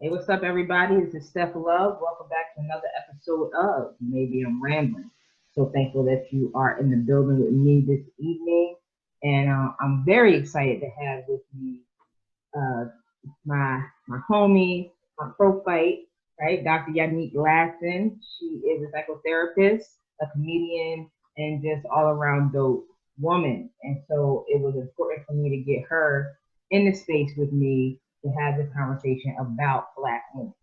Hey, what's up, everybody? This is Steph Love. Welcome back to another episode of Maybe I'm Rambling. So thankful that you are in the building with me this evening. And I'm very excited to have with me uh, my homie, my pro fight, right? Dr. Yannick Ladson. She is a psychotherapist, a comedian, and just all around dope woman. And so it was important for me to get her in the space with me to have this conversation about Black women.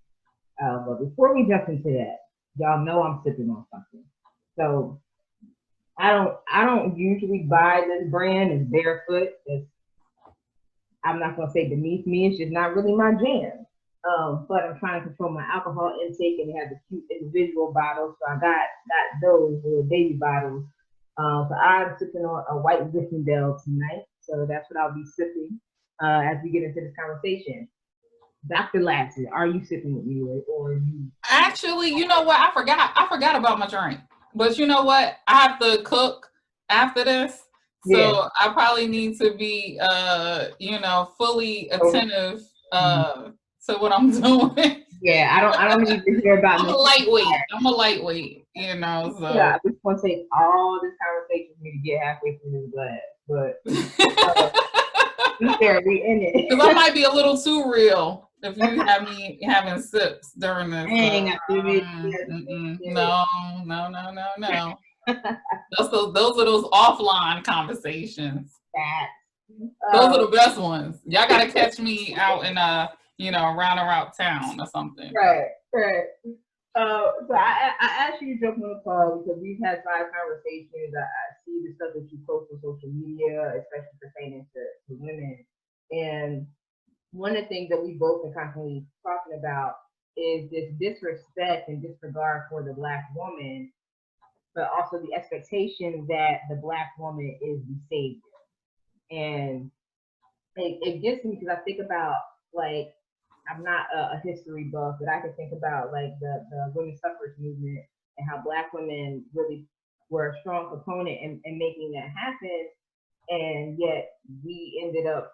But before we jump into that, y'all know I'm sipping on something. So I don't usually buy this brand. It's Barefoot. I'm not gonna say beneath me. It's just not really my jam. But I'm trying to control my alcohol intake, and they have the cute individual bottles. So I got those little baby bottles. So I'm sipping on a white Zinfandel tonight. So that's what I'll be sipping as we get into this conversation. Dr. Ladson, are you sipping with me, or are you? Actually, you know what? I forgot about my drink. But you know what? I have to cook after this. Yeah. So I probably need to be fully attentive to what I'm doing. Yeah, I don't need to hear about I'm a no. lightweight. So Yeah, I just want to take all this conversation for me to get halfway through this glass. But we in it. because I might be a little too real if you have me having sips during this. Dang, I feel it. No. Those are those offline conversations. Those are the best ones. Y'all gotta catch me out in round town or something. Right. So I asked you to jump on the call because we've had 5 conversations. I see the stuff that you post on social media, especially pertaining to women. And one of the things that we both are constantly talking about is this disrespect and disregard for the Black woman, but also the expectation that the Black woman is the savior. And it gets me because I think about, like, I'm not a history buff, but I can think about like the women's suffrage movement and how Black women really were a strong component in making that happen. And yet we ended up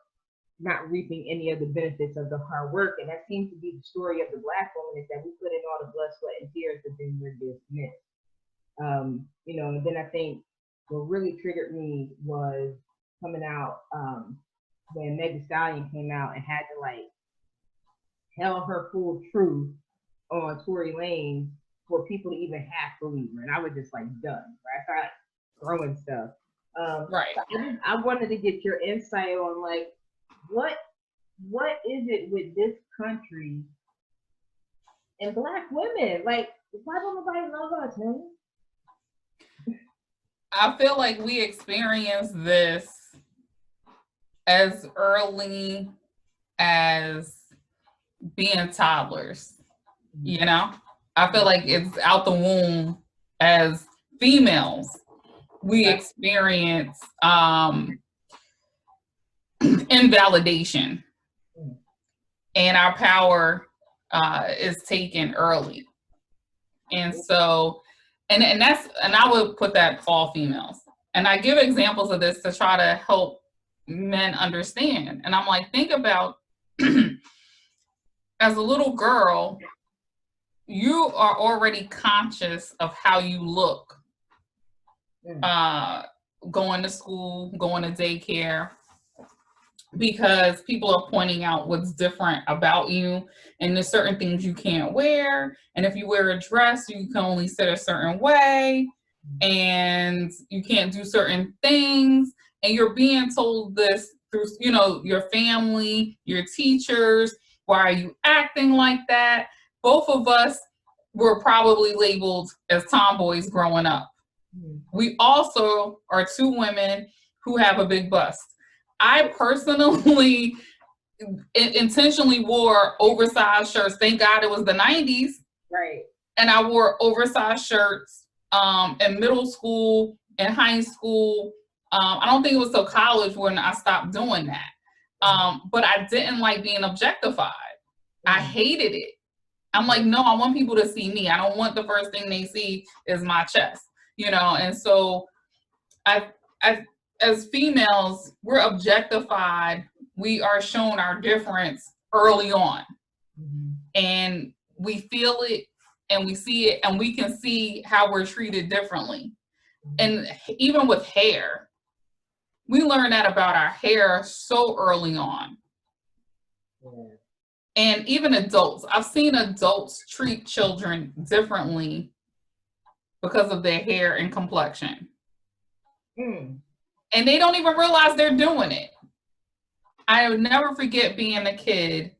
not reaping any of the benefits of the hard work. And that seems to be the story of the Black woman, is that we put in all the blood, sweat, and tears, but then we're dismissed. And then I think what really triggered me was coming out when Meg Thee Stallion came out and had to like tell her full truth on Tory Lanez for people to even half believe her. And I was just like done, right? I started throwing stuff. Right. So I wanted to get your insight on like what is it with this country and Black women? Like, why don't nobody love us, man? I feel like we experienced this as early as being toddlers. I feel like it's out the womb as females. We experience invalidation, and our power is taken early. And so, and I would put that all females. And I give examples of this to try to help men understand. And I'm like, think about as a little girl, you are already conscious of how you look, going to school, going to daycare, because people are pointing out what's different about you, and there's certain things you can't wear. And if you wear a dress, you can only sit a certain way, and you can't do certain things. And you're being told this through, your family, your teachers. Why are you acting like that? Both of us were probably labeled as tomboys growing up. We also are 2 women who have a big bust. I personally intentionally wore oversized shirts. Thank God it was the 90s. Right. And I wore oversized shirts in middle school and high school. I don't think it was till college when I stopped doing that. But I didn't like being objectified. I hated it. I'm like, no, I want people to see me. I don't want the first thing they see is my chest, And so as females, we're objectified. We are shown our difference early on. and we feel it and we see it, and we can see how we're treated differently. And even with hair, we learn that about our hair so early on. Yeah. And even adults, I've seen adults treat children differently because of their hair and complexion. Mm. And they don't even realize they're doing it. I will never forget being a kid,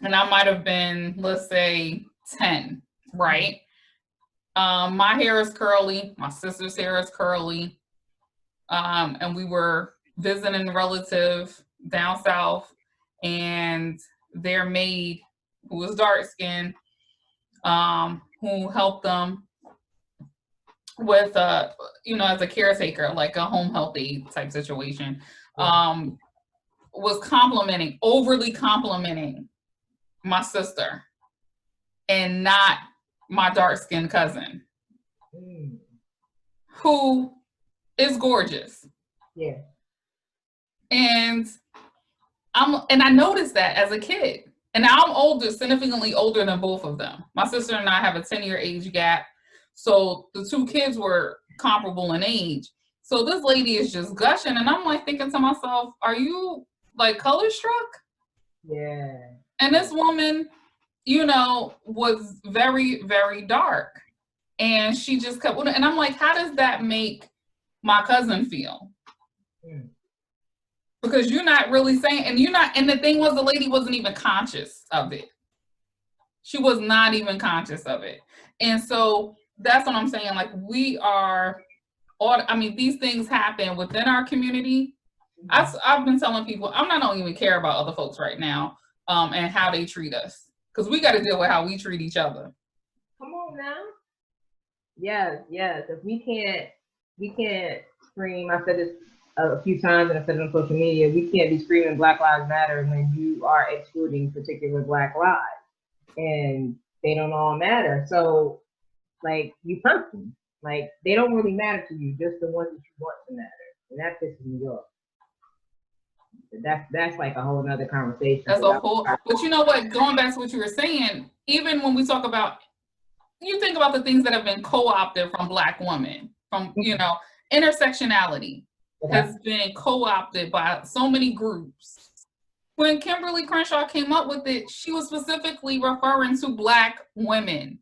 and I might have been, let's say, 10, right? My hair is curly, my sister's hair is curly, and we were visiting a relative down south, and their maid, who was dark skinned, who helped them with, as a caretaker, like a home health aide type situation, was overly complimenting my sister and not my dark-skinned cousin, who is gorgeous. Yeah. And I noticed that as a kid. And now I'm older, significantly older than both of them. My sister and I have a 10-year age gap. So the two kids were comparable in age. So this lady is just gushing, and I'm like thinking to myself, are you like color struck? Yeah. And this woman, was very, very dark. And she just kept, and I'm like, how does that make my cousin feel? Because you're not really saying, and the thing was, the lady wasn't even conscious of it. She was not even conscious of it. And so that's what I'm saying. Like, these things happen within our community. I've been telling people, I don't even care about other folks right now, and how they treat us. Because we got to deal with how we treat each other. Come on now. Yes. If we can't scream. I said this a few times, and I said it on social media. We can't be screaming Black Lives Matter when you are excluding particular Black lives, and they don't all matter. So, like, you person, like, they don't really matter to you, just the ones that you want to matter, and that pisses me off. That's like a whole nother conversation. But you know what? Going back to what you were saying, even when we talk about, you think about the things that have been co-opted from Black women, from intersectionality has been co-opted by so many groups. When Kimberly Crenshaw came up with it, she was specifically referring to Black women,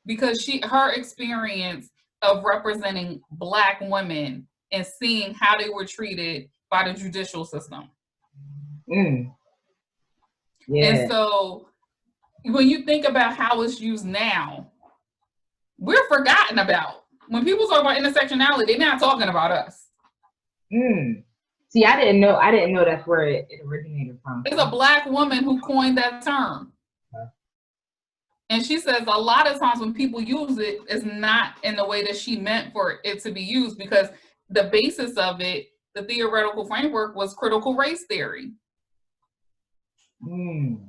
because her experience of representing Black women and seeing how they were treated by the judicial system. Yeah. And so when you think about how it's used now, we're forgotten about. When people talk about intersectionality, they're not talking about us. See, I didn't know that's where it originated from. It's a Black woman who coined that term. And she says a lot of times when people use it, it's not in the way that she meant for it to be used, because the basis of it, the theoretical framework, was critical race theory. Come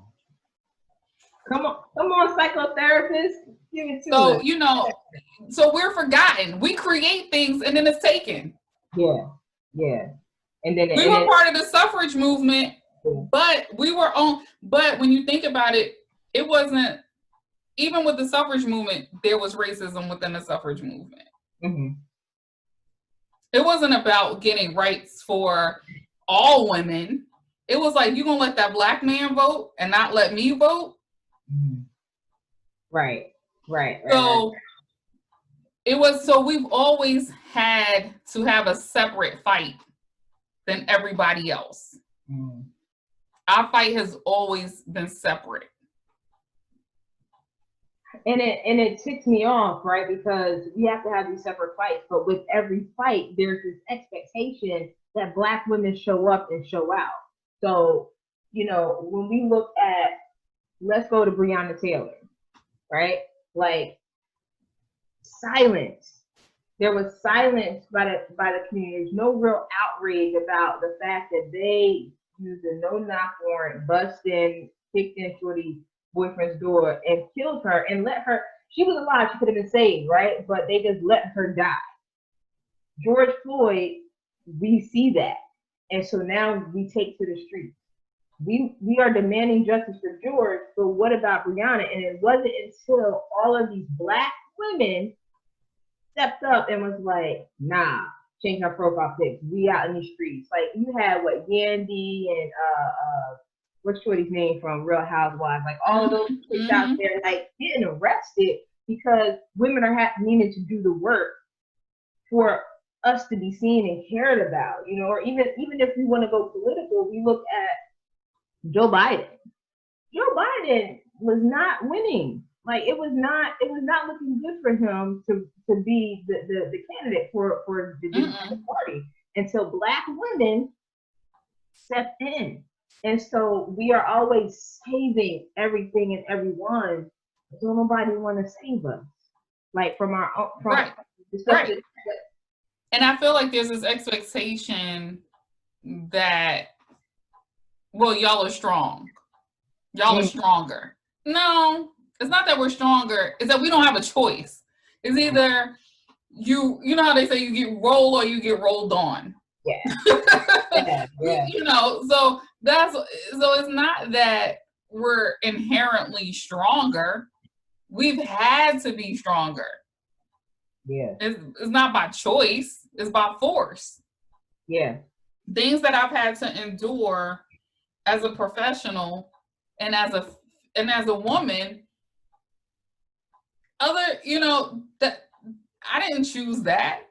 on, psychotherapists. Give it to us. So we're forgotten. We create things and then it's taken. Yeah. And then we were part of the suffrage movement, but when you think about it, it wasn't, even with the suffrage movement, there was racism within the suffrage movement. It wasn't about getting rights for all women. It was like, you gonna let that Black man vote and not let me vote? Right. So we've always had to have a separate fight than everybody else. Our fight has always been separate. And it ticks me off, right? Because we have to have these separate fights, but with every fight, there's this expectation that Black women show up and show out. So, when we look at, let's go to Breonna Taylor, right? Like, silence. There was silence by the community. There's no real outrage about the fact that they used a no-knock warrant, bust in, kicked in Shorty's boyfriend's door and killed her and let her. She was alive. She could have been saved, right? But they just let her die. George Floyd, we see that. And so now we take to the streets. we are demanding justice for George, but what about Breonna? And it wasn't until all of these Black women stepped up and was like, nah, change our profile pics. We out in these streets. Like you had what Yandy and what's Shorty's name from Real Housewives, like all of those chicks out there, like getting arrested because women are needing to do the work for us to be seen and cared about, you know, or even if we want to go political, we look at Joe Biden. Joe Biden was not winning. Like it was not looking good for him to be the candidate for the Democratic Party until Black women stepped in. And so we are always saving everything and everyone. Don't nobody want to save us. Like from our own right. And I feel like there's this expectation that, well, y'all are strong. Y'all are stronger. No, it's not that we're stronger. It's that we don't have a choice. It's either you know how they say you get rolled or you get rolled on. Yeah. Yeah. You know, so it's not that we're inherently stronger. We've had to be stronger. Yeah. It's not by choice, it's by force. Yeah. Things that I've had to endure as a professional and as a woman, that I didn't choose that.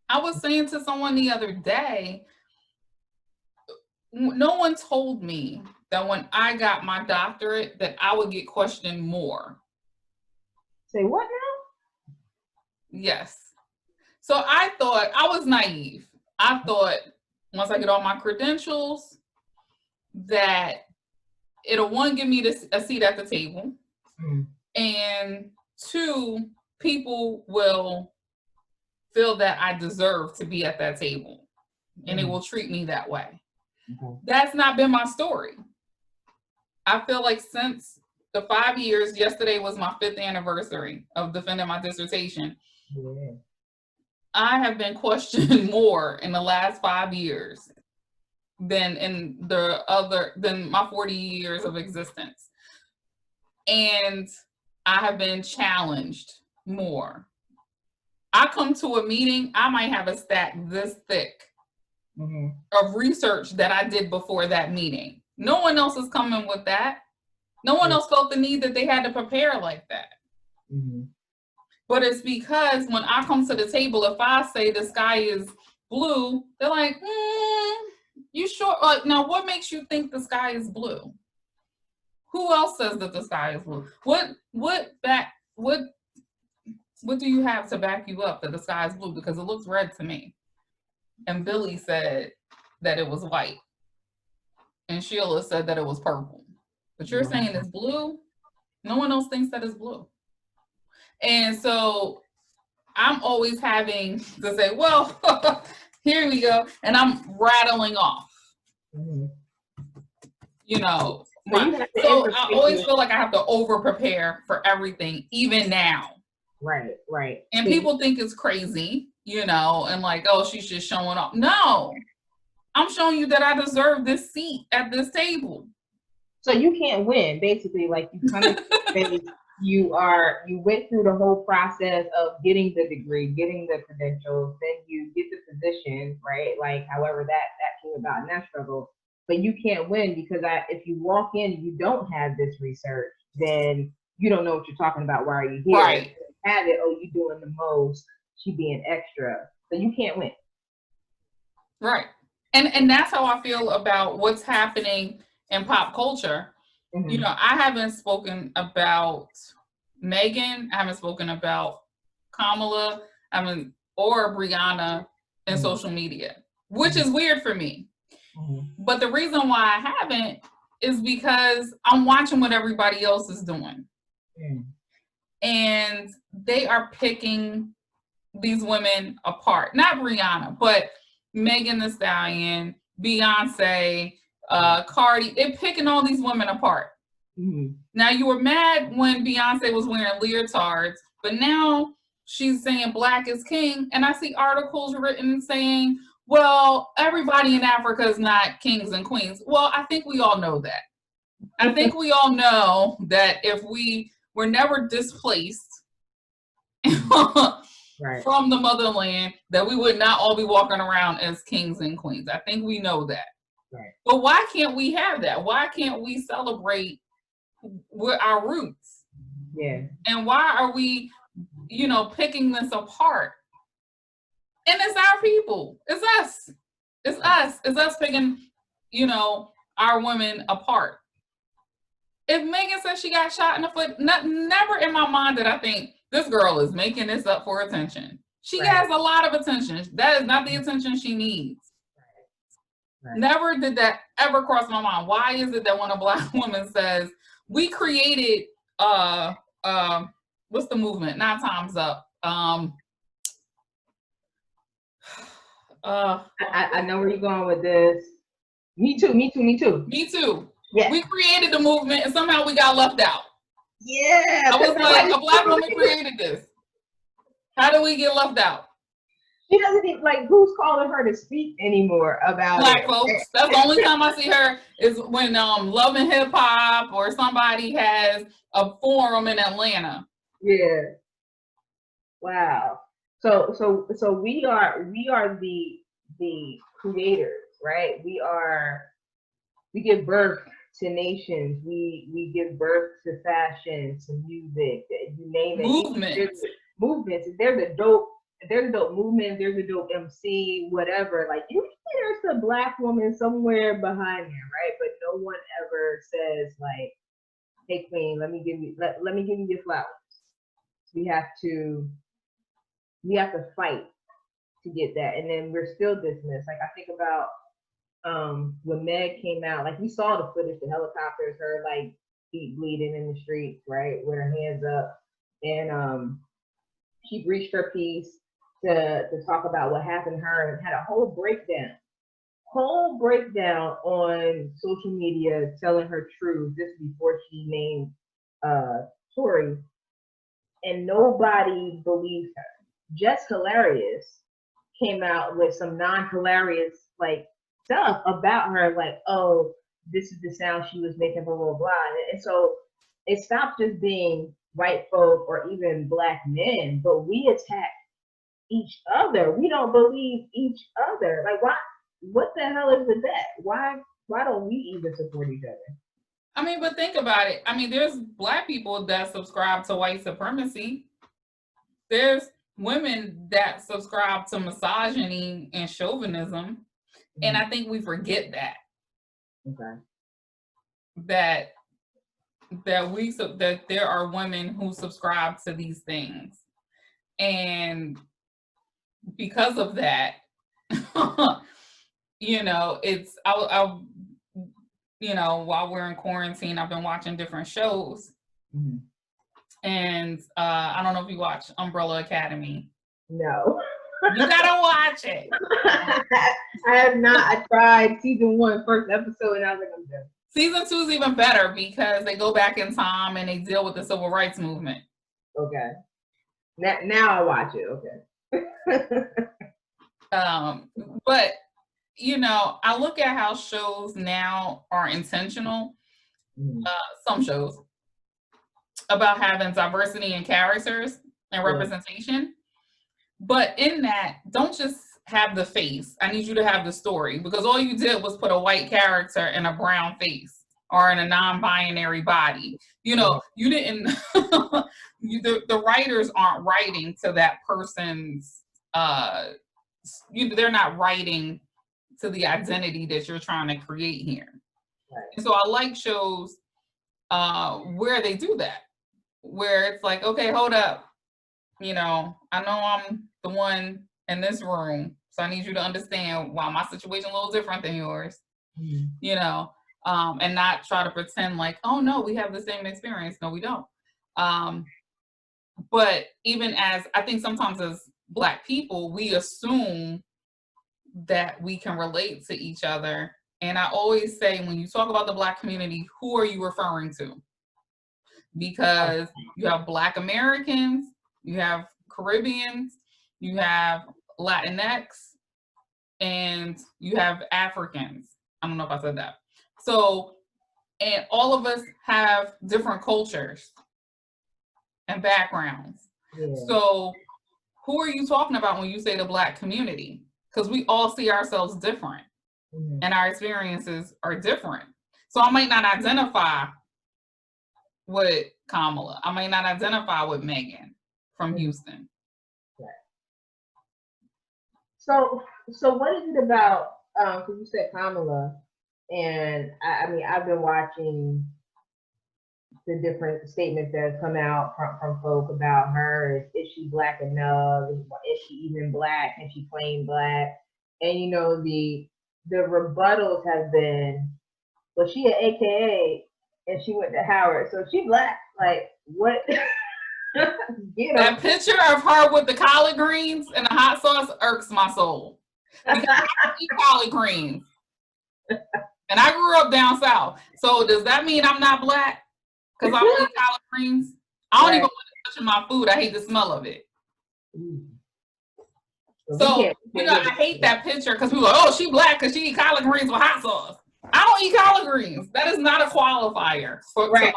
I was saying to someone the other day, no one told me that when I got my doctorate that I would get questioned more. Say what now? Yes. So I thought, I was naive. I thought once I get all my credentials that it'll, one, give me a seat at the table, and two, people will feel that I deserve to be at that table, and they will treat me that way. That's not been my story. I feel like since the 5 years, yesterday was my 5th anniversary of defending my dissertation. Yeah. I have been questioned more in the last 5 years than than my 40 years of existence. And I have been challenged more. I come to a meeting, I might have a stack this thick of research that I did before that meeting. No one else is coming with that. No one else felt the need that they had to prepare like that. But it's because when I come to the table, if I say the sky is blue, they're like, you sure? Like, now what makes you think the sky is blue? Who else says that the sky is blue? What do you have to back you up that the sky is blue? Because it looks red to me. And Billy said that it was white. And Sheila said that it was purple. But you're saying it's blue? No one else thinks that it's blue. And so I'm always having to say, well, here we go. And I'm rattling off. You know, so I always feel like I have to over prepare for everything, even now. Right. And people think it's crazy, you know, and like, oh, she's just showing up. No, I'm showing you that I deserve this seat at this table. So you can't win, basically. Like you come in, you went through the whole process of getting the degree, getting the credentials, then you get the position, right? Like however that came about in that struggle. But you can't win because if you walk in and you don't have this research, then you don't know what you're talking about. Why are you here? Right. If you have it, oh, you doing the most, she being extra. So you can't win. Right. And that's how I feel about what's happening in pop culture. You know, I haven't spoken about Megan, I haven't spoken about Kamala, or Breonna in social media, which is weird for me. But the reason why I haven't is because I'm watching what everybody else is doing. And they are picking these women apart. Not Breonna, but Megan Thee Stallion, Beyonce, Cardi. They're picking all these women apart. Now, you were mad when Beyonce was wearing leotards, but now she's saying Black is king. And I see articles written saying, Well, everybody in Africa is not kings and queens. Well, I think we all know that. I think we all know that if we were never displaced Right. from the motherland, that we would not all be walking around as kings and queens. I think we know that. Right. But why can't we have that? Why can't we celebrate with our roots? Yeah. And why are we, picking this apart? And it's our people. It's us. It's us. It's us picking, our women apart. If Megan says she got shot in the foot, never in my mind did I think this girl is making this up for attention. She has a lot of attention. That is not the attention she needs. Right. Never did that ever cross my mind. Why is it that when a Black woman says, we created, what's the movement? 9 Times Up. I know where you're going with this. Me too. Me too. Yeah. We created the movement and somehow we got left out. Yeah. I was like, a Black woman created this. How do we get left out? She doesn't even, who's calling her to speak anymore about Black folks. That's the only time I see her is when Love and Hip Hop or somebody has a forum in Atlanta. Yeah. Wow. So we are the creators, right? We give birth to nations. We give birth to fashion, to music, you name it. Movements. There's a dope movement, there's a dope MC, whatever. There's a Black woman somewhere behind there, right? But no one ever says hey queen, let me give you your flowers. We have to fight to get that, and then we're still dismissed. I think about when Meg came out, we saw the footage, the helicopters, her feet bleeding in the streets, right, with her hands up, and she breached her piece to talk about what happened to her and had a whole breakdown on social media telling her truth. This before she named Tory, and nobody believed her. Jess Hilarious came out with some non-hilarious stuff about her, oh, this is the sound she was making, blah blah blah. And so it stopped just being white folk or even Black men, but we attack each other. We don't believe each other. Why? What the hell is with that? Why don't we even support each other? I mean, but think about it. I mean, there's Black people that subscribe to white supremacy. There's women that subscribe to misogyny and chauvinism. Mm-hmm. And I think we forget that. Okay. That there are women who subscribe to these things. And because of that, it's while we're in quarantine, I've been watching different shows. Mm-hmm. And I don't know if you watch Umbrella Academy. No. You gotta watch it. I have not. I tried season 1, first episode, and I was like, I'm done. Season 2 is even better because they go back in time and they deal with the civil rights movement. Okay. Now I'll watch it. Okay. But I look at how shows now are intentional. Some shows about having diversity in characters and representation. But in that, don't just have the face. I need you to have the story, because all you did was put a white character in a brown face or in a non-binary body. You didn't, the writers aren't writing to that person's, they're not writing to the identity that you're trying to create here. Right. And so I like shows where they do that, where it's okay, hold up. I know I'm the one in this room, so I need you to understand why my situation a little different than yours. Mm-hmm. And not try to pretend oh no, we have the same experience. No, we don't. But even as I think sometimes as Black people, we assume that we can relate to each other. And I always say, when you talk about the Black community, who are you referring to? Because you have Black Americans, you have Caribbeans, you have Latinx, and you have Africans. I don't know if I said that. So, and all of us have different cultures and backgrounds. Yeah. So, who are you talking about when you say the Black community? Because we all see ourselves different, and our experiences are different. So, I might not identify with Kamala. I might not identify with Megan from Houston. Right. So what is it about? Because you said Kamala, and I mean I've been watching the different statements that have come out from folk about her. Is she Black enough? Is she even Black? Can she claim Black? And you know the rebuttals have been, well, she an AKA and she went to Howard, so she Black. Like what? That picture of her with the collard greens and the hot sauce irks my soul. Because I eat collard greens. And I grew up down south. So does that mean I'm not Black? Because I don't eat collard greens? I don't even want to touch my food. I hate the smell of it. So, you know, I hate that picture because people are like, oh, she Black because she eat collard greens with hot sauce. I don't eat collard greens. That is not a qualifier for right.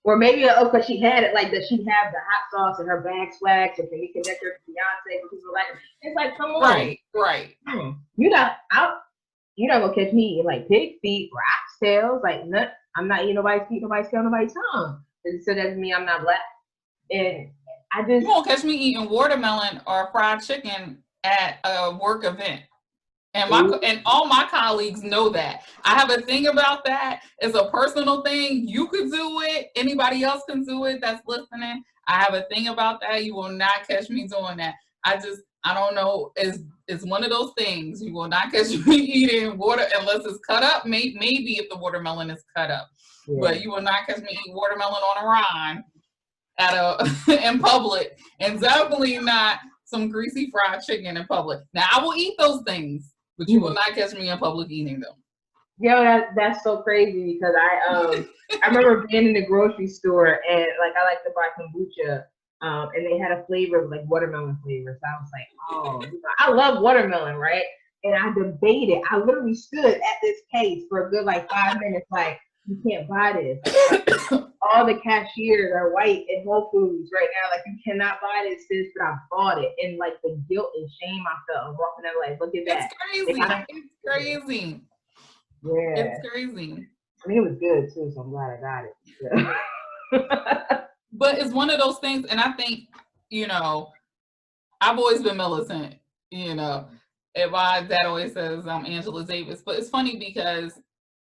Or maybe, because she had it, like, does she have the hot sauce in her bag swag? So can we connect her to Beyonce? People like, it's like, come on. Right. You're not gonna catch me eating like pig feet or oxtails. Like, I'm not eating nobody's feet, nobody's tail, nobody's tongue. So that doesn't mean I'm not Black. And you won't catch me eating watermelon or fried chicken at a work event. And all my colleagues know that. I have a thing about that. It's a personal thing. You could do it. Anybody else can do it that's listening. I have a thing about that. You will not catch me doing that. I don't know. It's one of those things. You will not catch me eating water unless it's cut up. Maybe if the watermelon is cut up. Yeah. But you will not catch me eat watermelon on a rind in public. And definitely not some greasy fried chicken in public. Now, I will eat those things. But you will not catch me in public eating them. Yo, that's so crazy because I remember being in the grocery store and like I like to buy kombucha, and they had a flavor like watermelon flavor. So I was like, oh, I love watermelon, right? And I debated. I literally stood at this case for a good like 5 minutes, like, you can't buy this. All the cashiers are white at Whole Foods right now. Like, you cannot buy this, sis, but I bought it. And like the guilt and shame I felt walking out, like, look at that. It's crazy. Like, it's crazy. Yeah. It's crazy. I mean, it was good too, so I'm glad I got it. But it's one of those things, and I think, you know, I've always been militant, you know. And my dad always says I'm Angela Davis. But it's funny because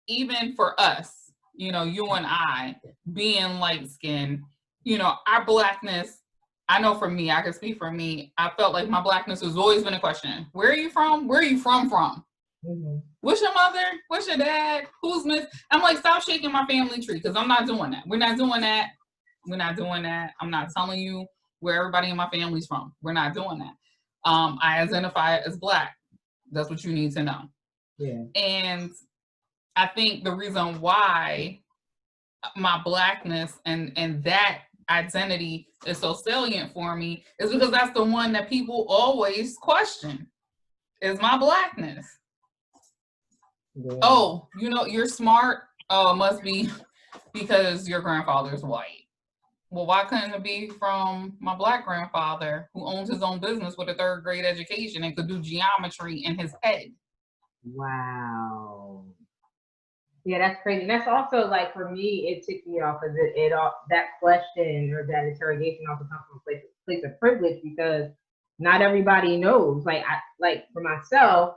even for us, you know, you and I being light skinned, you know, our Blackness, I know for me, I can speak for me, I felt like my Blackness has always been a question. Where are you from? Where are you from? Mm-hmm. What's your mother? What's your dad? Who's Miss? I'm like, stop shaking my family tree because I'm not doing that. We're not doing that. I'm not telling you where everybody in my family's from. We're not doing that. I identify as Black. That's what you need to know. Yeah. And I think the reason why my Blackness and that identity is so salient for me is because that's the one that people always question, is my Blackness. Yeah. Oh, you know, you're smart. Oh, it must be because your grandfather's white. Well, why couldn't it be from my Black grandfather who owns his own business with a 3rd grade education and could do geometry in his head? Wow. Yeah, that's crazy. That's also like, for me, it ticked me off because that question or that interrogation also comes from a place of privilege because not everybody knows. Like for myself,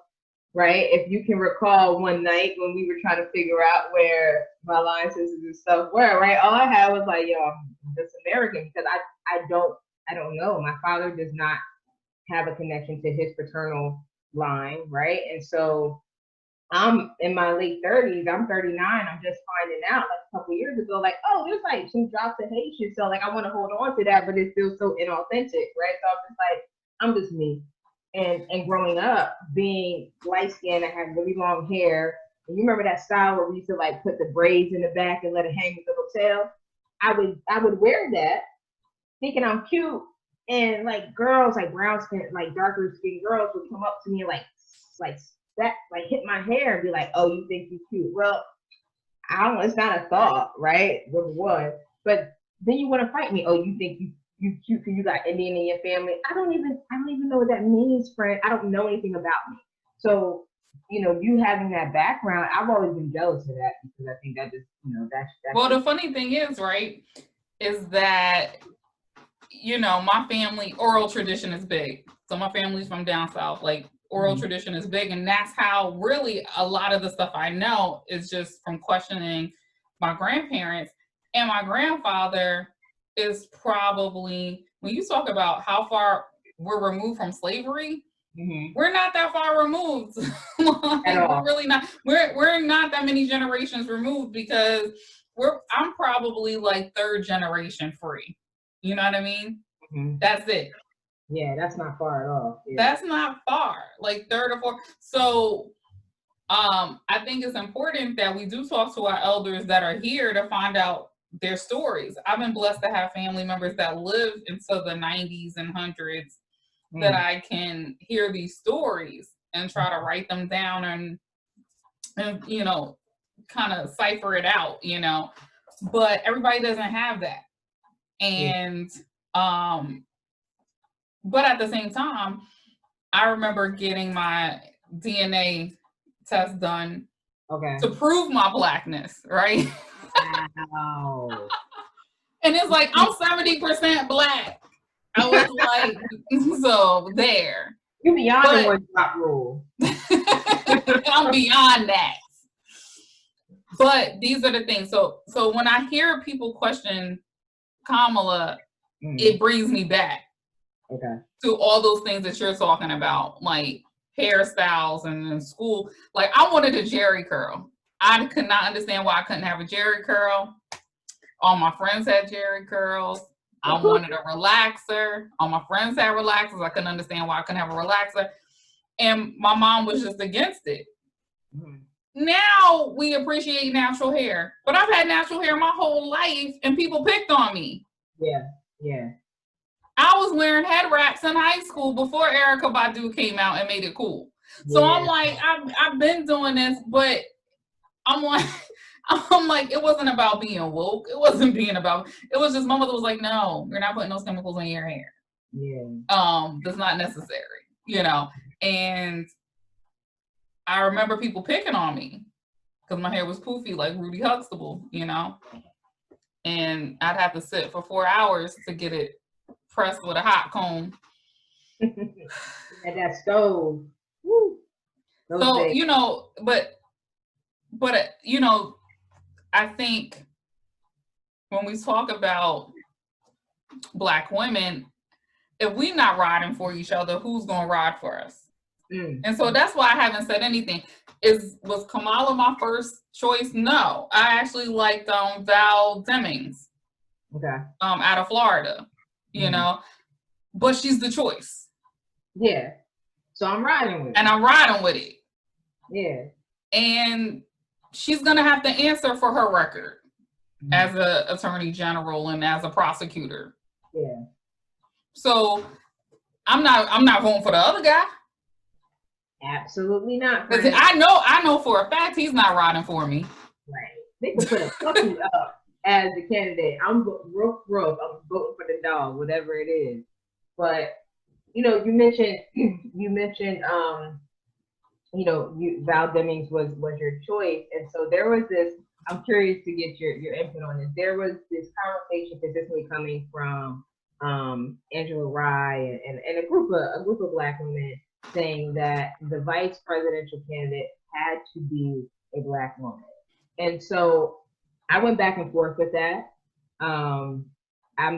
right? If you can recall one night when we were trying to figure out where my line sisters and stuff were, right? All I had was like, yo, I'm just American because I don't know. My father does not have a connection to his paternal line, right? And so I'm in my late 30s. I'm 39. I'm just finding out like a couple years ago, like, oh, there's like some drops of Haitian. So like, I want to hold on to that, but it feels so inauthentic, right? So I'm just like, I'm just me. And growing up, being light skinned, I had really long hair. And you remember that style where we used to like put the braids in the back and let it hang with the little tail? I would wear that, thinking I'm cute, And like girls, like brown skin, like darker skin girls would come up to me and like that, like hit my hair and be like, "Oh, you think you cute?" Well, I don't. It's not a thought, right? Number one, but then you want to fight me. Oh, you think you cute because you got Indian in your family? I don't even know what that means, friend. I don't know anything about me. So you having that background, I've always been jealous of that because I think that just that's well, the funny thing is, right, is that my family oral tradition is big. So my family's from down south. Like oral tradition is big, and that's how really a lot of the stuff I know is just from questioning my grandparents. And my grandfather is probably, when you talk about how far we're removed from slavery, we're not that far removed. We're really not. We're not that many generations removed because I'm probably like third generation free. You know what I mean? That's it. Yeah, that's not far at all. Yeah. That's not far, like third or fourth. So I think it's important that we do talk to our elders that are here to find out their stories. I've been blessed to have family members that lived into the 90s and 100s that I can hear these stories and try to write them down and kind of cipher it out, but everybody doesn't have that. And but at the same time, I remember getting my DNA test done to prove my blackness, right? Wow. And it's like, I'm 70% black. I was like, so there. You're beyond the one drop rule. I'm beyond that. But these are the things. So when I hear people question Kamala, it brings me back to all those things that you're talking about, like hairstyles and in school. Like I wanted a Jerry curl. I could not understand why I couldn't have a Jerry curl. All my friends had Jerry curls. I wanted a relaxer. All my friends had relaxers. I couldn't understand why I couldn't have a relaxer. And my mom was just against it. Now we appreciate natural hair. But I've had natural hair my whole life and people picked on me. Yeah. I was wearing head wraps in high school before Erykah Badu came out and made it cool. So I'm like, I've been doing this, but I'm like, it wasn't about being woke. It wasn't being about, it was just my mother was like, no, you're not putting those chemicals in your hair. That's not necessary, And I remember people picking on me because my hair was poofy like Rudy Huxtable, and I'd have to sit for 4 hours to get it pressed with a hot comb. And that stove. Woo. So, but I think when we talk about Black women, if we're not riding for each other, who's going to ride for us? And so that's why I haven't said anything. Was Kamala my first choice? No. I actually liked Val Demings. Out of Florida, but she's the choice. Yeah. So I'm riding with it. And I'm riding with it. Yeah. And she's going to have to answer for her record as an attorney general and as a prosecutor. Yeah. So I'm not voting for the other guy. Absolutely not. Because I know for a fact he's not riding for me. Right. They can put a puppy up as the candidate. I'm rough. I'm voting for the dog, whatever it is. But you mentioned Val Demings was your choice, and so there was this. I'm curious to get your input on this. There was this conversation consistently coming from Angela Rye and a group of Black women saying that the vice presidential candidate had to be a Black woman, and so I went back and forth with that. I'm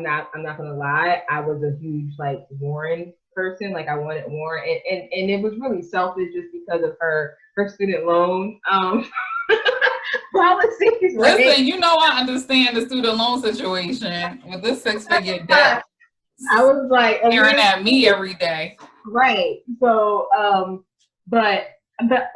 not gonna lie, I was a huge Warren person. I wanted Warren, and it was really selfish just because of her student loan policies. Right? Listen, I understand the student loan situation with this 6-figure debt. I was like staring at me every day. Right. So, but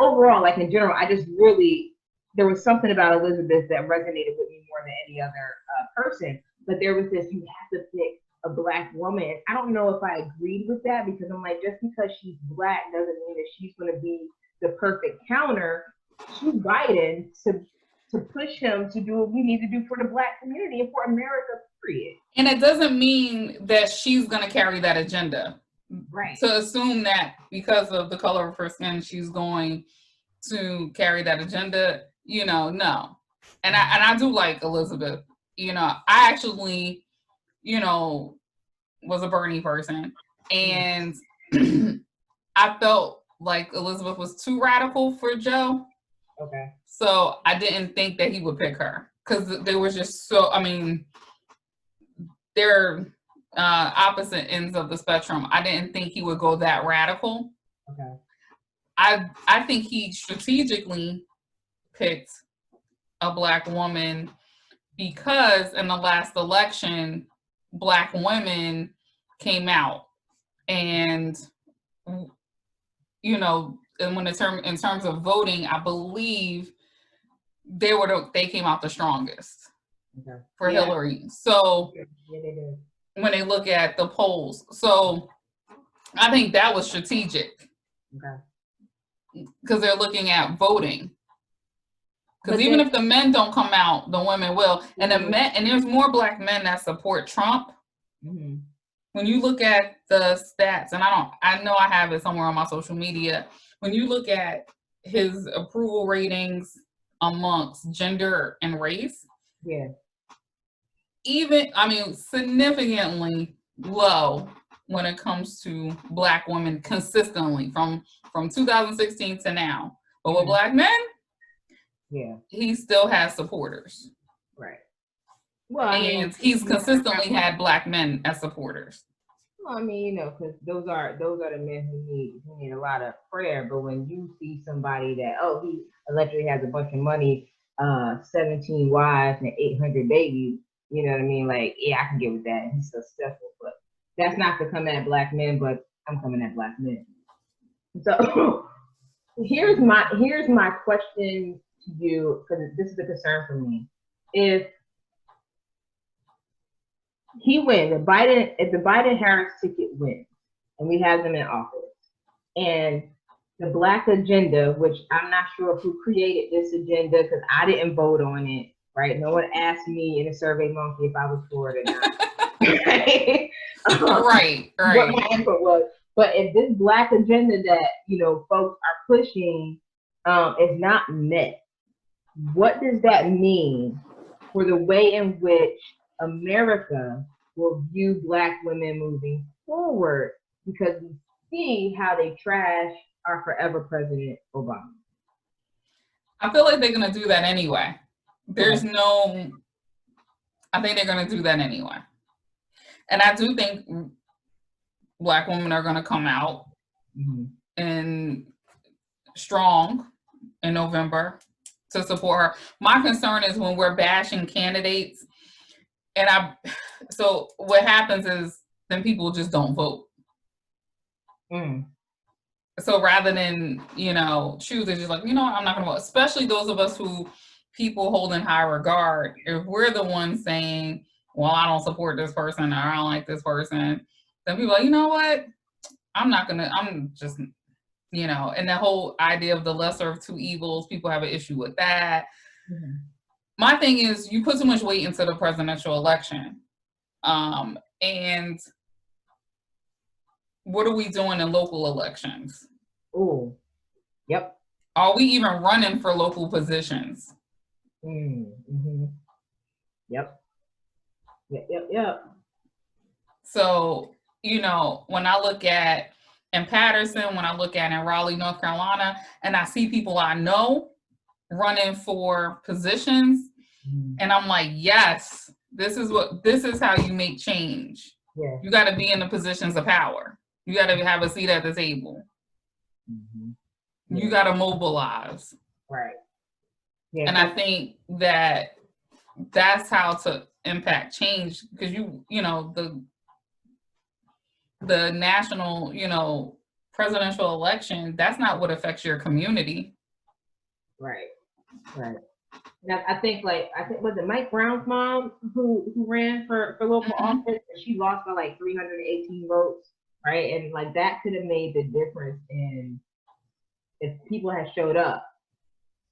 overall, in general, I just really, there was something about Elizabeth that resonated with me more than any other person. But there was this, you have to pick a Black woman. I don't know if I agreed with that because I'm like, just because she's Black doesn't mean that she's going to be the perfect counter to Biden to push him to do what we need to do for the Black community and for America, period. And it doesn't mean that she's going to carry that agenda. Right. To assume that because of the color of her skin, she's going to carry that agenda, no. And I do like Elizabeth. I actually, was a Bernie person, and I felt like Elizabeth was too radical for Joe. Okay. So I didn't think that he would pick her because they were just so. I mean, they're opposite ends of the spectrum. I didn't think he would go that radical. Okay. I think he strategically picked a Black woman because in the last election, Black women came out, and and when in terms of voting, I believe they came out the strongest for Hillary. So when they look at the polls, so I think that was strategic. Because they're looking at voting. Because even if the men don't come out, the women will. And there's more Black men that support Trump. Mm-hmm. When you look at the stats, and I know I have it somewhere on my social media. When you look at his approval ratings amongst gender and race, significantly low when it comes to Black women consistently from 2016 to now. But with Black men, he still has supporters. Right. Well, he's consistently had Black men as supporters. Well, because those are the men who need a lot of prayer. But when you see somebody that he allegedly has a bunch of money, 17 wives and 800 babies, you know what I mean? Like, I can get with that. He's so successful, but that's not to come at Black men. But I'm coming at Black men. So here's my question to you, because this is a concern for me. If he wins, if the Biden-Harris ticket wins, and we have them in office, and the Black agenda, which I'm not sure who created this agenda because I didn't vote on it, right? No one asked me in a Survey Monkey if I was for it or not. Right. What my input was. But if this Black agenda that folks are pushing is not met, what does that mean for the way in which America will view Black women moving forward? Because we see how they trash our forever President Obama. I feel like they're going to do that anyway. I think they're going to do that anyway. And I do think Black women are going to come out and strong in November to support her. My concern is when we're bashing candidates, so what happens is then people just don't vote. So rather than, choose, they're just like, I'm not going to vote. Especially those of us who people hold in high regard. If we're the ones saying, well, I don't support this person or I don't like this person, then people are like, you know what? I'm just, and the whole idea of the lesser of two evils, people have an issue with that. My thing is you put too much weight into the presidential election. And what are we doing in local elections? Oh, yep. Are we even running for local positions? Yep. So, when I look at in Patterson, when I look at in Raleigh, North Carolina, and I see people I know running for positions, and I'm like, yes, this is how you make change. Yeah. You got to be in the positions of power. You got to have a seat at the table. You got to mobilize. Right. Yeah. And I think that that's how to impact change, because the national, presidential election, that's not what affects your community. Right. And I think was it Mike Brown's mom who ran for local Hmm. office, and she lost by like 318 votes, right? And like that could have made the difference in if people had showed up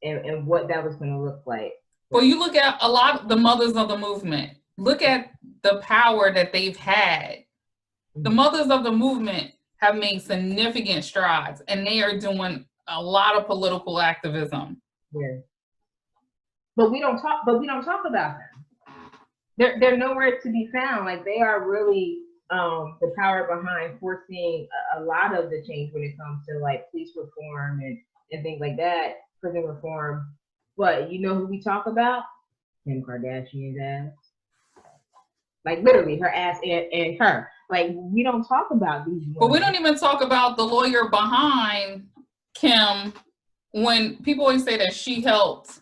and what that was going to look like. Well, you look at a lot of the mothers of the movement. Look at the power that they've had. The mothers of the movement have made significant strides, and they are doing a lot of political activism. Yeah. But we don't talk. But we don't talk about them. They're nowhere to be found. Like they are really the power behind forcing a lot of the change when it comes to like police reform and things like that, prison reform. But you know who we talk about? Kim Kardashian's ass. Like literally her ass and her. Like we don't talk about these women. But we don't even talk about the lawyer behind Kim when people always say that she helped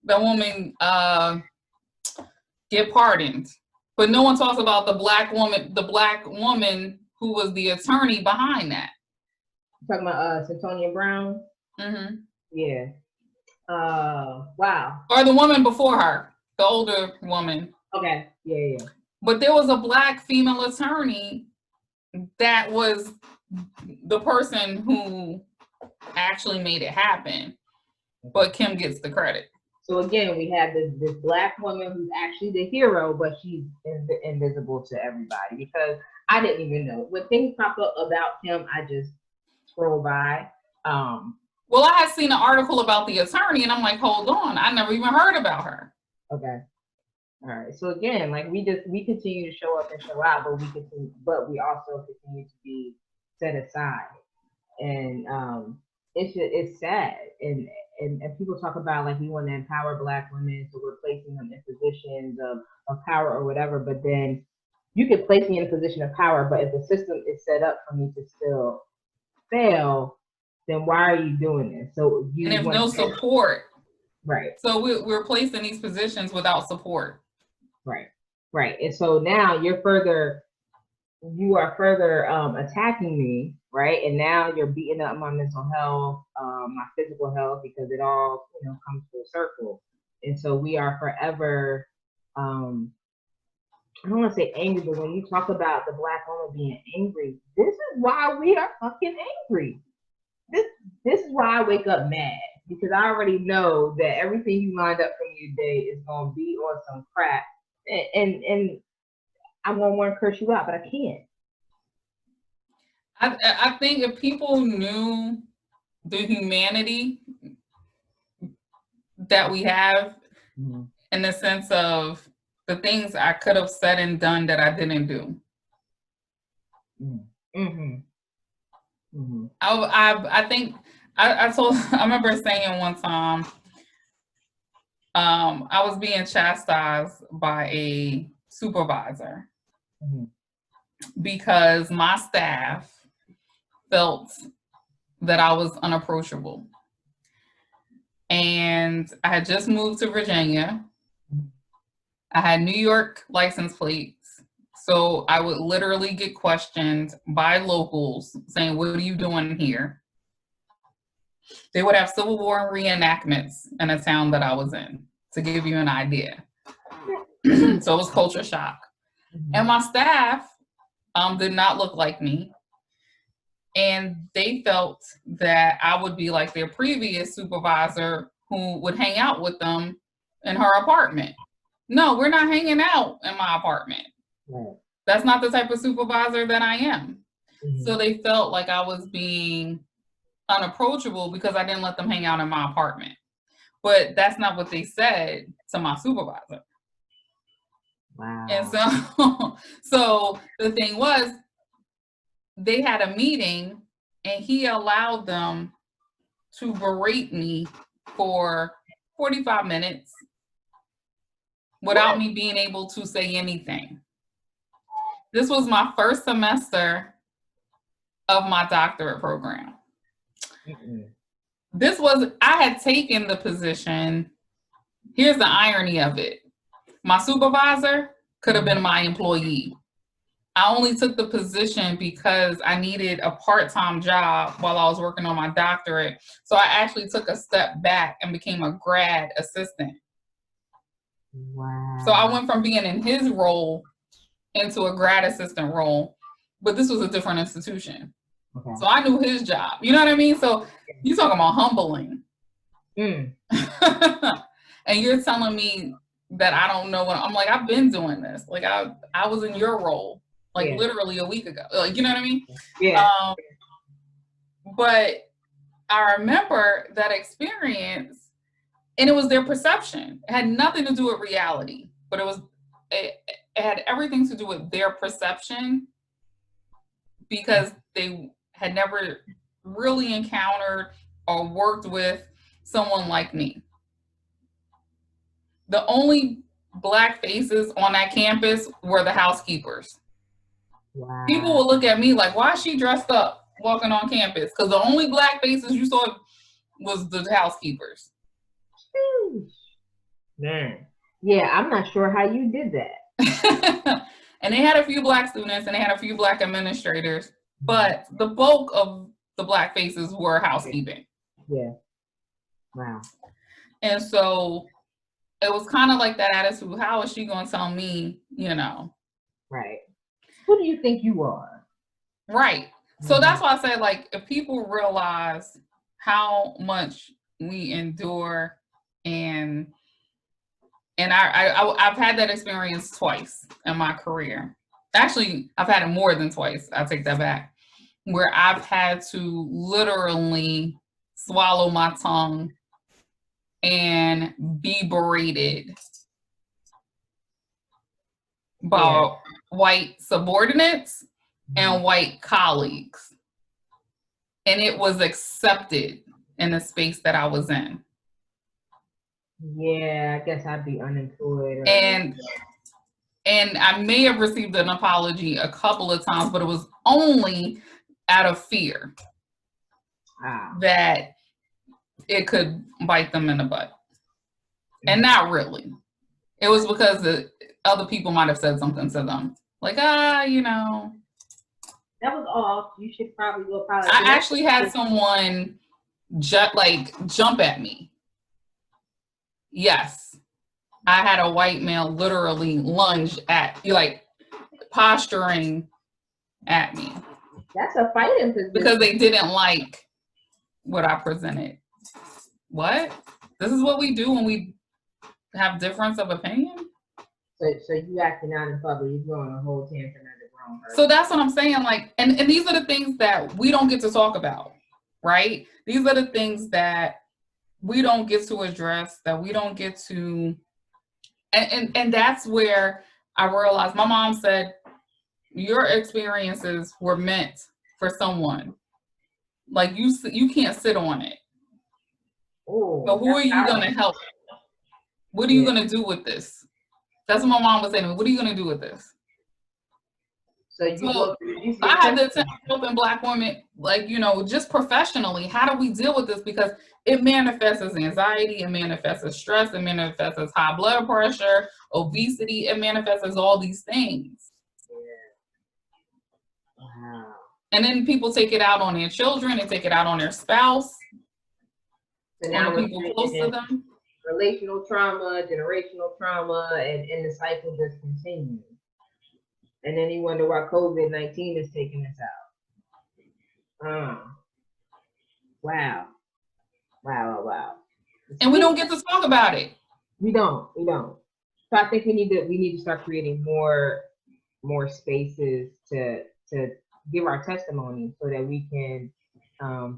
the woman get pardoned. But no one talks about the black woman who was the attorney behind that. You're talking about Santonia Brown? Mm-hmm. Yeah. Wow. Or the woman before her, the older woman. Okay. Yeah. But there was a black female attorney that was the person who actually made it happen. But Kim gets the credit. So again, we have this black woman who's actually the hero, but she's invisible to everybody because I didn't even know. When things pop up about Kim, I just scroll by. Well, I had seen an article about the attorney, and I'm like, hold on, I never even heard about her. Okay. All right. So again, like we continue to show up and show out, but we also continue to be set aside, and it's sad, and people talk about like we want to empower Black women, so we're placing them in positions of power or whatever. But then you could place me in a position of power, but if the system is set up for me to still fail, then why are you doing this? So you and if no support, right? So we're placed in these positions without support, right. And so now you are further attacking me, right? And now you're beating up my mental health, my physical health, because it all comes full circle. And so we are forever. I don't want to say angry, but when you talk about the Black woman being angry, this is why we are fucking angry. This is why I wake up mad, because I already know that everything you lined up for me today is gonna be on some crap, and I'm gonna want to curse you out, but I can't. I think if people knew the humanity that we have, in the sense of the things I could have said and done that I didn't do. I think I remember saying one time, I was being chastised by a supervisor because my staff felt that I was unapproachable. And I had just moved to Virginia. I had New York license plates. So I would literally get questioned by locals saying, what are you doing here? They would have Civil War reenactments in a town that I was in, to give you an idea. So it was culture shock. And my staff did not look like me. And they felt that I would be like their previous supervisor who would hang out with them in her apartment. No, we're not hanging out in my apartment. Right. That's not the type of supervisor that I am. So they felt like I was being unapproachable because I didn't let them hang out in my apartment. But that's not what they said to my supervisor. Wow. And so the thing was, they had a meeting and he allowed them to berate me for 45 minutes without me being able to say anything. This was my first semester of my doctorate program. I had taken the position. Here's the irony of it. My supervisor could have been my employee. I only took the position because I needed a part-time job while I was working on my doctorate. So I actually took a step back and became a grad assistant. Wow. So I went from being in his role into a grad assistant role, but this was a different institution. Okay. So I knew his job. You know what I mean? So you talking about humbling. Mm. And you're telling me that I don't know what I'm like, I've been doing this. Like I was in your role, like literally a week ago. Like, you know what I mean? Yeah. But I remember that experience, and it was their perception. It had nothing to do with reality, but it had everything to do with their perception, because they had never really encountered or worked with someone like me. The only Black faces on that campus were the housekeepers. Wow. People will look at me like, why is she dressed up walking on campus? Because the only Black faces you saw was the housekeepers. Man. Yeah, I'm not sure how you did that. And they had a few Black students and they had a few Black administrators, but the bulk of the Black faces were housekeeping. Yeah. Wow. And so it was kind of like that attitude. How is she going to tell me, you know? Right. Who do you think you are? Right. So that's why I say, like, if people realize how much we endure, and I've had that experience twice in my career. Actually, I've had it more than twice. I take that back. Where I've had to literally swallow my tongue and be berated by white subordinates and white colleagues. And it was accepted in the space that I was in. Yeah, I guess I'd be unemployed. And I may have received an apology a couple of times, but it was only out of fear that it could bite them in the butt. And not really. It was because the other people might have said something to them. Like, you know. That was off. You should probably go apologize. I actually had someone jump at me. Yes. I had a white male literally lunge at, like, posturing at me. That's a fighting position. Because they didn't like what I presented. What? This is what we do when we have difference of opinion? So you acting out in public, you're throwing a whole tantrum at the wrong person. So that's what I'm saying. Like, and these are the things that we don't get to talk about, right? These are the things that we don't get to address, that we don't get to, and that's where I realized. My mom said, your experiences were meant for someone. Like, you can't sit on it. Ooh, but who are you going to help? What are you going to do with this? That's what my mom was saying to me. What are you going to do with this? So I had to attempt helping Black women, like, you know, just professionally. How do we deal with this? Because it manifests as anxiety, it manifests as stress, it manifests as high blood pressure, obesity, it manifests as all these things. Yeah. Wow. And then people take it out on their children, they take it out on their spouse, so now on people close to them. Relational trauma, generational trauma, and the cycle just continues. And then you wonder why COVID-19 is taking us out. Wow. And we don't get to talk about it. We don't. So I think we need to start creating more spaces to give our testimony so that we can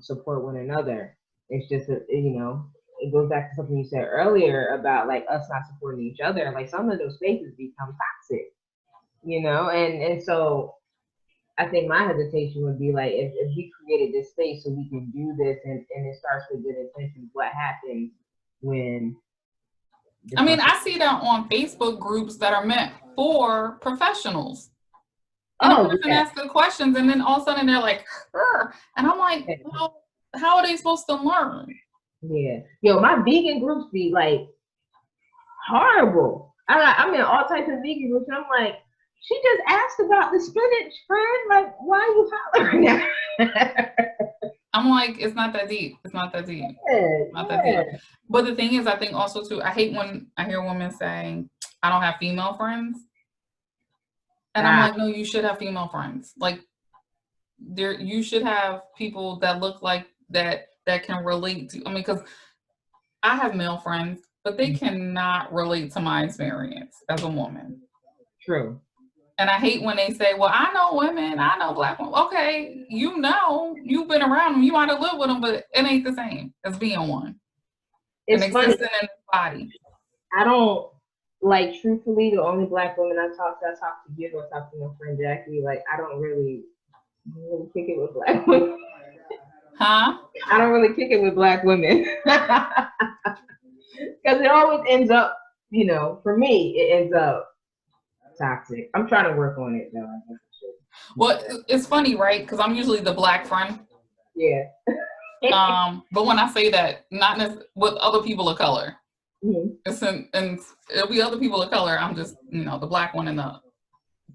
support one another. It's just it goes back to something you said earlier about like us not supporting each other. Like some of those spaces become toxic, and so I think my hesitation would be like if we created this space so we can do this and it starts with good intentions, what happens when I see that on Facebook groups that are meant for professionals. And the person asks the questions and then all of a sudden they're like, and I'm like, well, how are they supposed to learn? Yeah. Yo, my vegan groups be like horrible. I'm in all types of vegan groups and I'm like, she just asked about the spinach, friend. Like, why are you hollering at her? I'm like, it's not that deep. It's not that deep. Not that Yeah. deep. But the thing is, I think also too, I hate when I hear women saying, I don't have female friends. And I'm Ah, like, no, you should have female friends. Like you should have people that look like that can relate to. I mean, because I have male friends, but they cannot relate to my experience as a woman. true. And I hate when they say, well, I know women, I know black women. Okay, you know, you've been around them, you might have lived with them, but it ain't the same as being one and It's funny. existing in the body. I don't like truthfully the only black woman I talk to you or talk to my friend Jackie. Like I don't really kick it with black women. Huh? I don't really kick it with black women. Because it always ends up, you know, for me, it ends up toxic. I'm trying to work on it though. I guess I should. Well, it's funny, right? Because I'm usually the black friend. Yeah. But when I say that, not with other people of color, it's and it'll be other people of color. I'm just, you know, the black one in the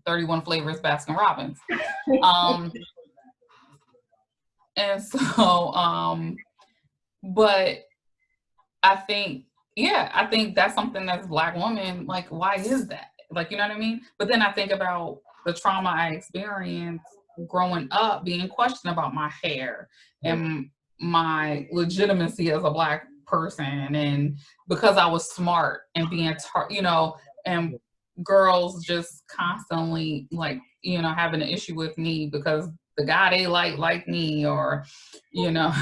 31 flavors Baskin Robbins. And so, but I think, yeah, I think that's something that's black woman, like, why is that? Like, you know what I mean? But then I think about the trauma I experienced growing up, being questioned about my hair and my legitimacy as a black person. And because I was smart and being, you know, and girls just constantly like, you know, having an issue with me because the guy they like me, or, you know,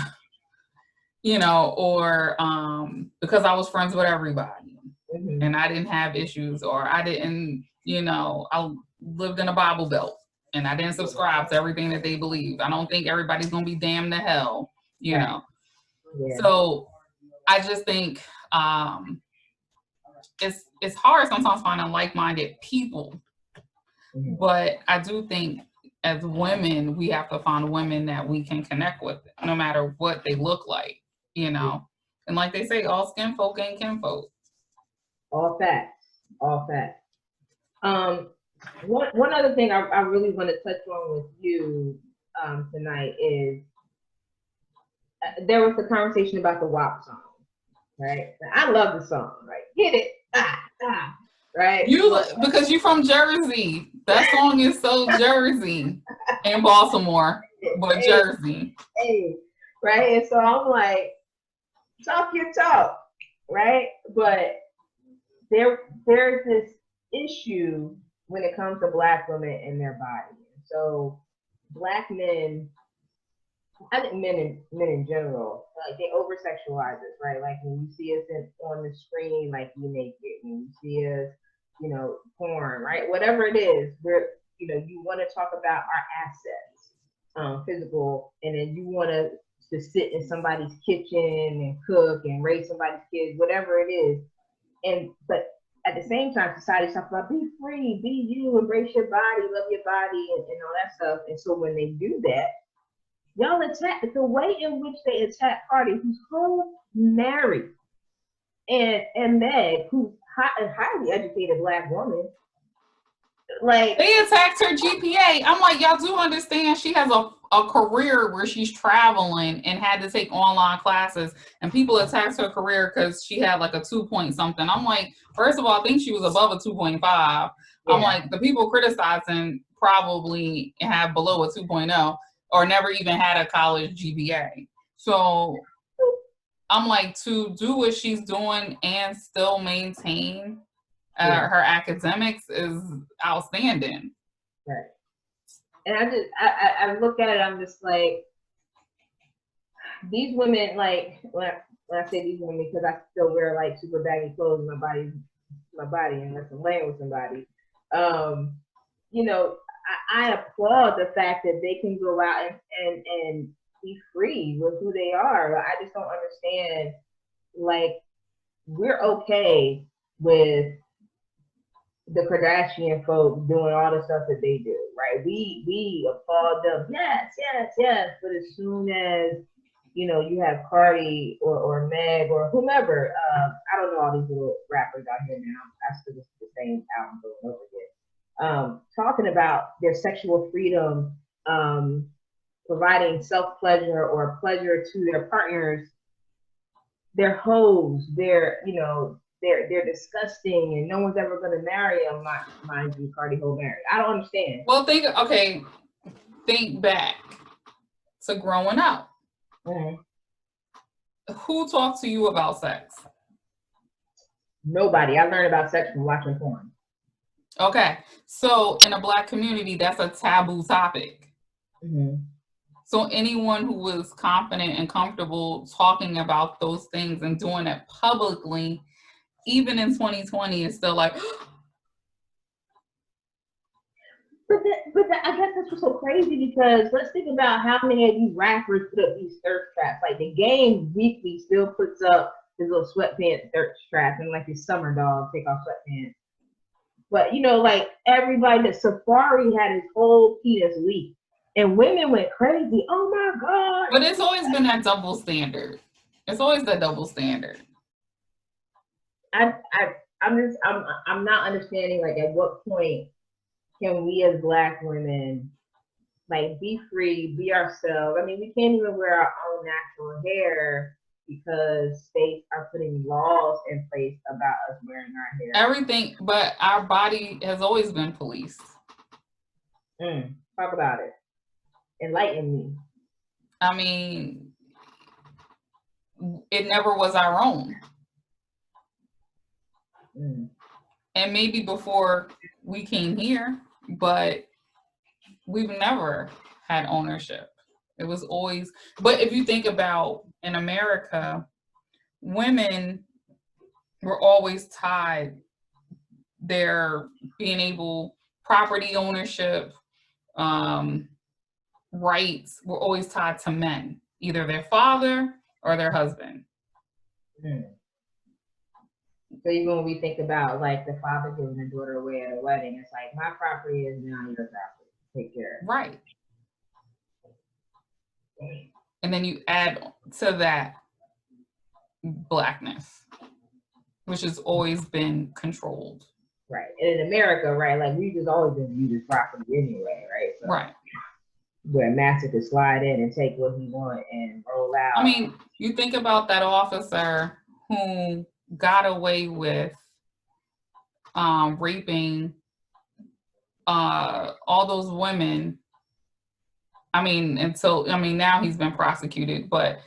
or because I was friends with everybody and I didn't have issues, or I didn't, you know, I lived in a Bible Belt and I didn't subscribe to everything that they believed. I don't think everybody's gonna be damned to hell, you know. Yeah. So I just think it's hard sometimes finding like-minded people, but I do think as women we have to find women that we can connect with, no matter what they look like, you know. And like they say, all skin folk ain't kinfolk. All facts. All facts. One other thing I really want to touch on with you tonight is there was a conversation about the WAP song, right? I love the song, right? Get it, right? Because you're from Jersey. That song is so Jersey and Baltimore, but Jersey. Hey, right? And so I'm like, talk your talk, right? But there's this issue when it comes to black women and their body. So black men, I think men in general, like they over sexualize us, right? Like when you see us on the screen, like you naked, when you see us, you know, porn, right? Whatever it is, you want to talk about our assets, physical, and then you want to sit in somebody's kitchen and cook and raise somebody's kids, whatever it is. But at the same time, society's talking about be free, be you, embrace your body, love your body, and all that stuff. And so when they do that, y'all attack the way in which they attack Cardi, who's home married, and Meg, who's a highly educated black woman. Like they attacked her GPA. I'm like, y'all do understand she has a career where she's traveling and had to take online classes, and people attacked her career because she had like a 2 point something. I'm like, first of all, I think she was above a 2.5. Yeah. I'm like, the people criticizing probably have below a 2.0 or never even had a college GPA. So I'm like, to do what she's doing and still maintain her academics is outstanding. Right. And I look at it, I'm just like, these women, like when I say these women, because I still wear like super baggy clothes in my body unless I'm laying with somebody. You know, I applaud the fact that they can go out and be free with who they are. I just don't understand, like, we're okay with the Kardashian folks doing all the stuff that they do, right? We applaud them, yes. But as soon as, you know, you have Cardi or Meg or whomever, I don't know all these little rappers out here now. I still listen to the same album over again. Talking about their sexual freedom, providing self-pleasure or pleasure to their partners, they're hoes, they're disgusting, and no one's ever going to marry them. Mind you, Cardi Ho married. I don't understand. Well, think back to growing up. Mm-hmm. Who talked to you about sex? Nobody. I learned about sex from watching porn. Okay, so in a Black community, that's a taboo topic. Mm-hmm. So anyone who was confident and comfortable talking about those things and doing it publicly, even in 2020, is still like. But I guess that's what's so crazy, because let's think about how many of these rappers put up these thirst traps. Like the Game weekly still puts up his little sweatpants thirst trap, and like his summer dog take off sweatpants. But like everybody, the Safari had his whole penis leaked, and women went crazy. Oh my God! But it's always been that double standard. It's always that double standard. I'm not understanding, like, at what point can we as Black women like be free, be ourselves? I mean, we can't even wear our own natural hair because states are putting laws in place about us wearing our hair. Everything, but our body has always been policed. Talk about it. Enlighten me. I mean, it never was our own. And maybe before we came here, but we've never had ownership. It was always, but if you think about in America, women were always tied, their being able, property ownership, rights were always tied to men, either their father or their husband. So even when we think about like the father giving the daughter away at a wedding, it's like, my property is now your property. Take care of it. Right. And then you add to that Blackness, which has always been controlled. Right. And in America, right, like we just always been viewed as property anyway, right? So, right. Where master could slide in and take what he want and roll out. I mean, you think about that officer who got away with raping all those women. I mean, now he's been prosecuted, but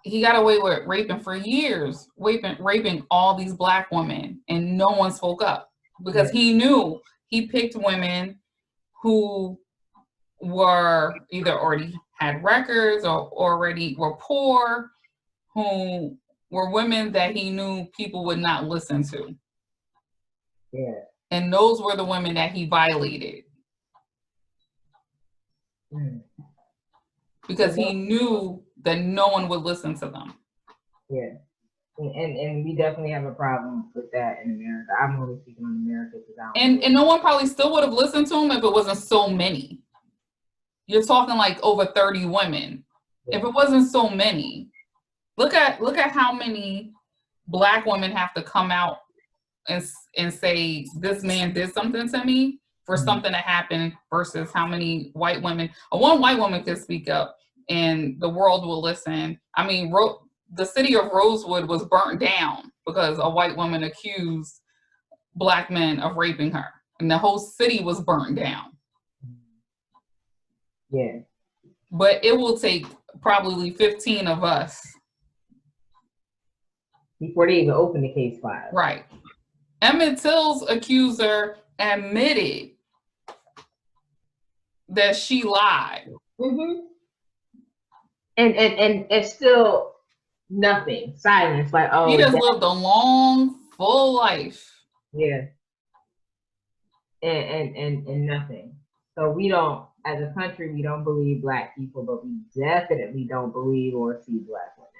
he got away with raping for years, raping all these Black women, and no one spoke up because he knew he picked women who were either already had records or already were poor, who were women that he knew people would not listen to. Yeah. And those were the women that he violated. Because he knew that no one would listen to them. Yeah. And we definitely have a problem with that in America. I'm only speaking on America because and no one probably still would have listened to him if it wasn't so many. You're talking like over 30 women. Yeah. If it wasn't so many, look at how many Black women have to come out and say, this man did something to me for something to happen, versus how many white women, one white woman could speak up and the world will listen. I mean, the city of Rosewood was burnt down because a white woman accused Black men of raping her, and the whole city was burnt down. Yeah. But it will take probably 15 of us before they even open the case file. Right. Emmett Till's accuser admitted that she lied. And it's still nothing. Silence. Like, oh, he just lived a long, full life. Yeah. And nothing. So we don't, as a country, we don't believe Black people, but we definitely don't believe or see Black women.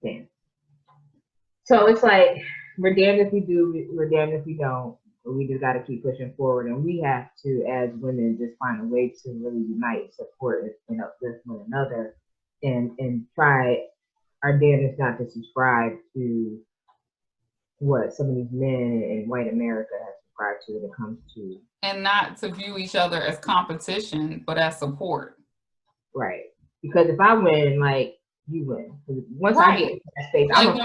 Damn. So it's like, we're damned if we do, we're damned if we don't. But we just got to keep pushing forward, and we have to, as women, just find a way to really unite, support, and uplift one another, and try our damnedest not to subscribe to what some of these men in white America have subscribe to when it comes to. And not to view each other as competition, but as support. Right. Because if I win, like, you win. Once I get Right. into that space, Like I'm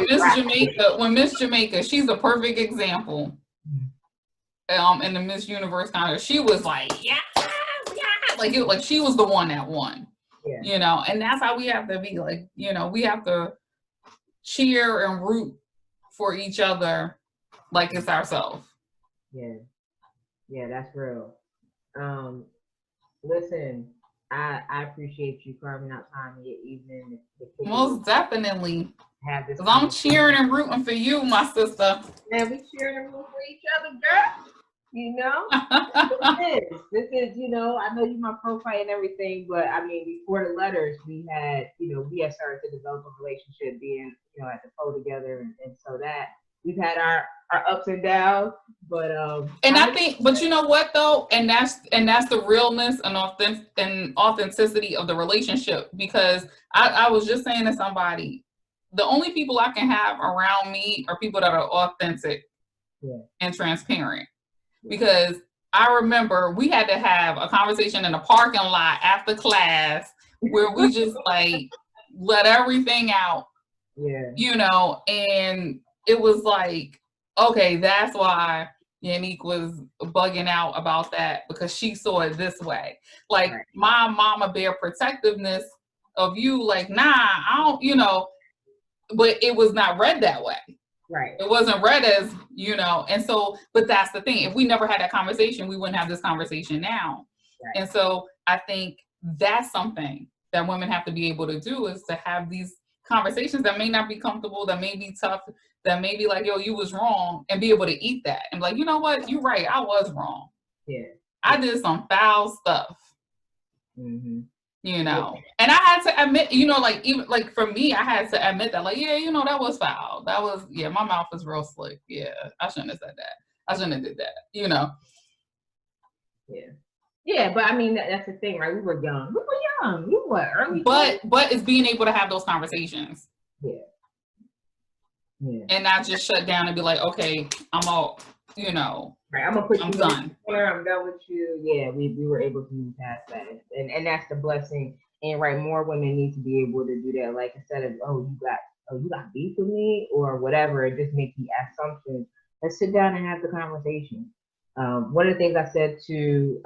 when Miss Jamaica, she's a perfect example. In the Miss Universe contest, she was like, yeah, like she was the one that won. Yeah. You know, and that's how we have to be. Like, you know, we have to cheer and root for each other like it's ourselves. Yeah. Yeah, that's real. Listen, I appreciate you carving out time in your evening. Most definitely. Have this. I'm cheering and rooting for you, my sister. Man, we cheering and rooting for each other, girl. You know, this is, you know, I know you my profile and everything, but I mean, before the letters, we had started to develop a relationship, being, you know, at the pro together, and so that we've had our ups and downs, but and I think, but you know what though, and that's the realness and authenticity of the relationship, because I was just saying to somebody, the only people I can have around me are people that are authentic and transparent. Because I remember we had to have a conversation in a parking lot after class where we just like let everything out, you know, and it was like, okay, that's why Yannick was bugging out about that, because she saw it this way. Like, my mama bear protectiveness of you, like, nah, I don't, you know, but it was not read that way. Right. It wasn't read as, you know, and so, but that's the thing. If we never had that conversation, we wouldn't have this conversation now. Right. And so I think that's something that women have to be able to do, is to have these conversations that may not be comfortable, that may be tough, that may be like, yo, you was wrong, and be able to eat that and be like, you know what, you're right, I was wrong. Yeah. I did some foul stuff. Mm-hmm. You know, and I had to admit, you know, like, even like for me, I had to admit that, like, yeah, you know, that was foul. That was, yeah, my mouth is real slick. Yeah, I shouldn't have said that. I shouldn't have did that, you know. Yeah. Yeah, but I mean, that's the thing, right? We were young. You were early. But it's being able to have those conversations. Yeah. Yeah. And not just shut down and be like, okay, I'm all, you know, right, I'm gonna put you done. I'm done with you. Yeah, we were able to move past that, and that's the blessing. And right, more women need to be able to do that. Like, instead of you got beef with me or whatever, it just makes the assumptions. Let's sit down and have the conversation. One of the things I said to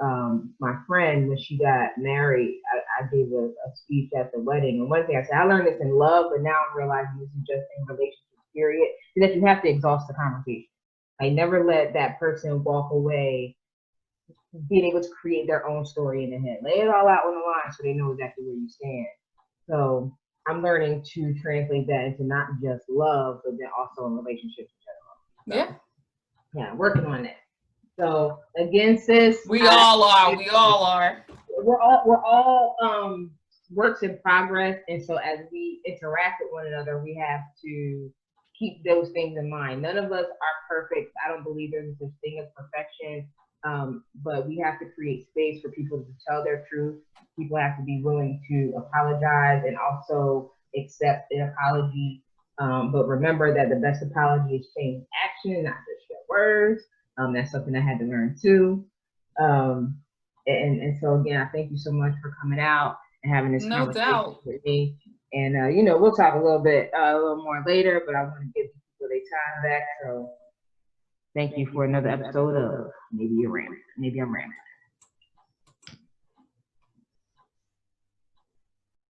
my friend when she got married, I gave a speech at the wedding, and one thing I said, I learned this in love, but now I'm realizing this is just in relationships, period, is that you have to exhaust the conversation. I never let that person walk away being able to create their own story in their head. Lay it all out on the line so they know exactly where you stand. So I'm learning to translate that into not just love, but then also in relationships in general. So, yeah, working on that. So again, sis, we all are. We're all works in progress, and so as we interact with one another, we have to keep those things in mind. None of us are perfect. I don't believe there's such thing as perfection, but we have to create space for people to tell their truth. People have to be willing to apologize and also accept an apology. But remember that the best apology is change action, not just your words. That's something I had to learn too. And so again, I thank you so much for coming out and having this conversation with me. And we'll talk a little more later, but I want to give people their time back. So thank you for another episode of Maybe I'm Ramming.